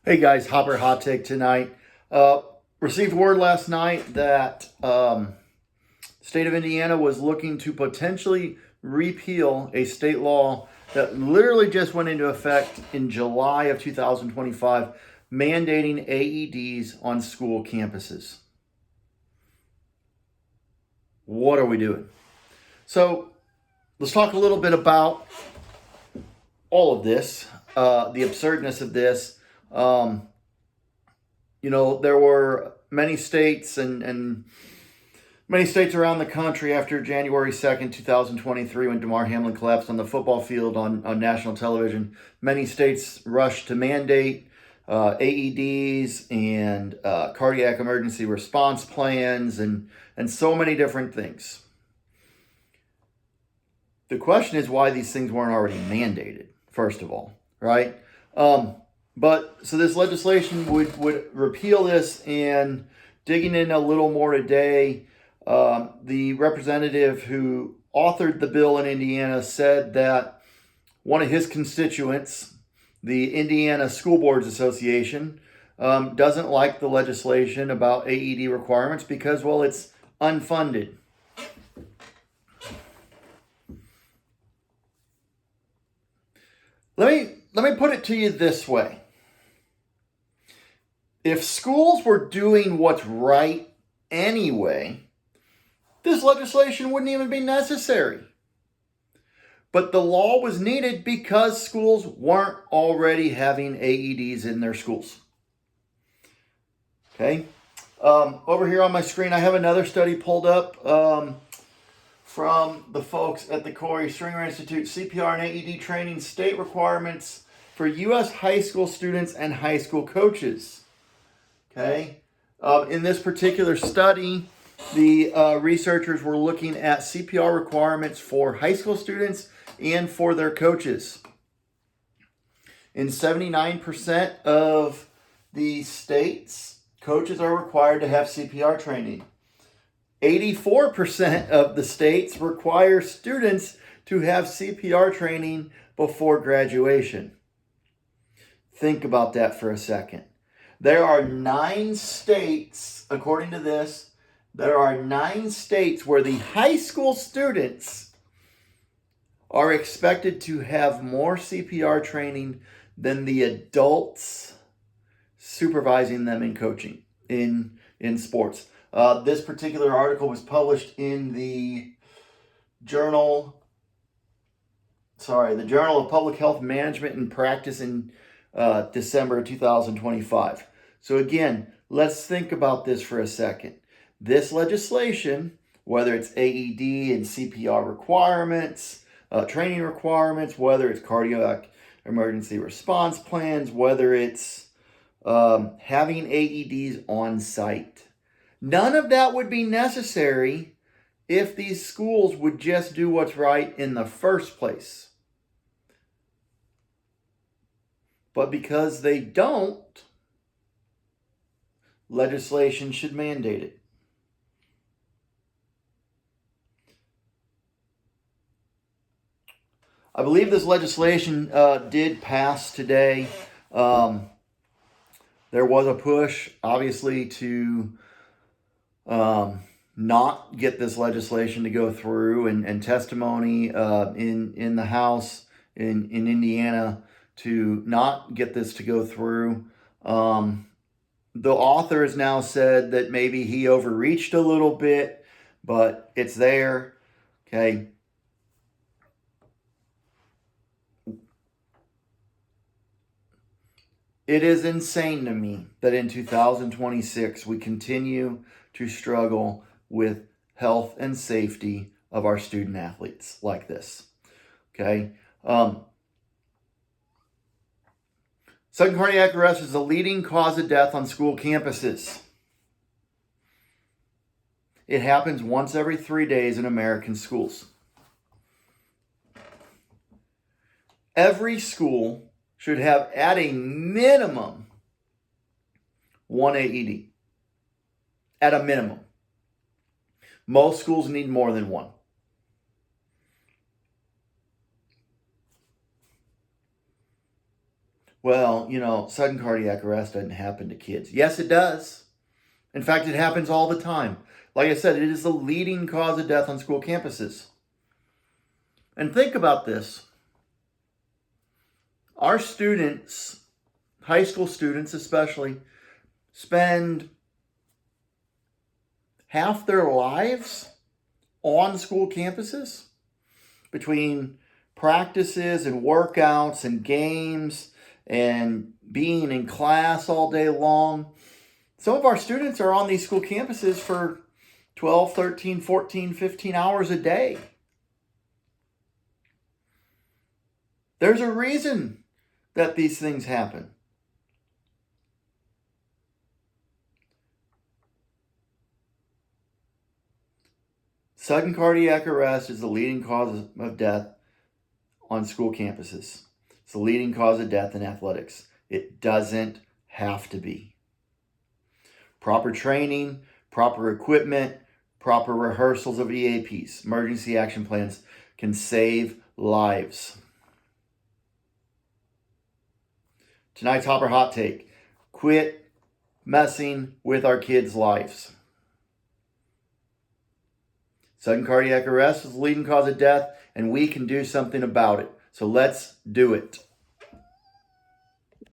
Hey guys, Hopper Hot Take tonight. Received word last night that state of Indiana was looking to potentially repeal a state law that literally just went into effect in July of 2025, mandating AEDs on school campuses. What are we doing? So let's talk a little bit about all of this, the absurdness of this. There were many states and many states around the country after January 2nd, 2023, when Damar Hamlin collapsed on the football field on national television. Many states rushed to mandate AEDs and cardiac emergency response plans and so many different things. The question is why these things weren't already mandated, first of all, right? But so this legislation would repeal this, and digging in a little more today, the representative who authored the bill in Indiana said that one of his constituents, the Indiana School Boards Association, doesn't like the legislation about AED requirements because, well, it's unfunded. Let me put it to you this way. If schools were doing what's right anyway, this legislation wouldn't even be necessary. But the law was needed because schools weren't already having AEDs in their schools. Okay. Over here on my screen, I have another study pulled up from the folks at the Corey Stringer Institute. CPR and AED training state requirements for U.S. high school students and high school coaches. Okay. In this particular study, the researchers were looking at CPR requirements for high school students and for their coaches. In 79% of the states, coaches are required to have CPR training. 84% of the states require students to have CPR training before graduation. Think about that for a second. There are 9 states, according to this, there are 9 states where the high school students are expected to have more CPR training than the adults supervising them in coaching, in sports. This particular article was published in the Journal of Public Health Management and Practice in December of 2025. So again, let's think about this for a second. This legislation, whether it's AED and CPR requirements, training requirements, whether it's cardiac emergency response plans, whether it's having AEDs on site, none of that would be necessary if these schools would just do what's right in the first place. But because they don't, legislation should mandate it. I believe this legislation did pass today. There was a push, obviously, to not get this legislation to go through, and testimony in the House in Indiana to not get this to go through. The author has now said that maybe he overreached a little bit, but it's there. Okay. It is insane to me that in 2026 we continue to struggle with health and safety of our student athletes like this. Okay. Sudden cardiac arrest is the leading cause of death on school campuses. It happens once every 3 days in American schools. Every school should have, at a minimum, 1 AED. At a minimum. Most schools need more than 1. well, sudden cardiac arrest doesn't happen to kids. Yes, it does. In fact, it happens all the time. Like I said, it is the leading cause of death on school campuses. And think about this. Our students, high school students especially, spend half their lives on school campuses between practices and workouts and games and being in class all day long. Some of our students are on these school campuses for 12, 13, 14, 15 hours a day. There's a reason that these things happen. Sudden cardiac arrest is the leading cause of death on school campuses. It's the leading cause of death in athletics. It doesn't have to be. Proper training, proper equipment, proper rehearsals of EAPs, emergency action plans, can save lives. Tonight's Hopper Hot Take: quit messing with our kids' lives. Sudden cardiac arrest is the leading cause of death, and we can do something about it. So let's do it.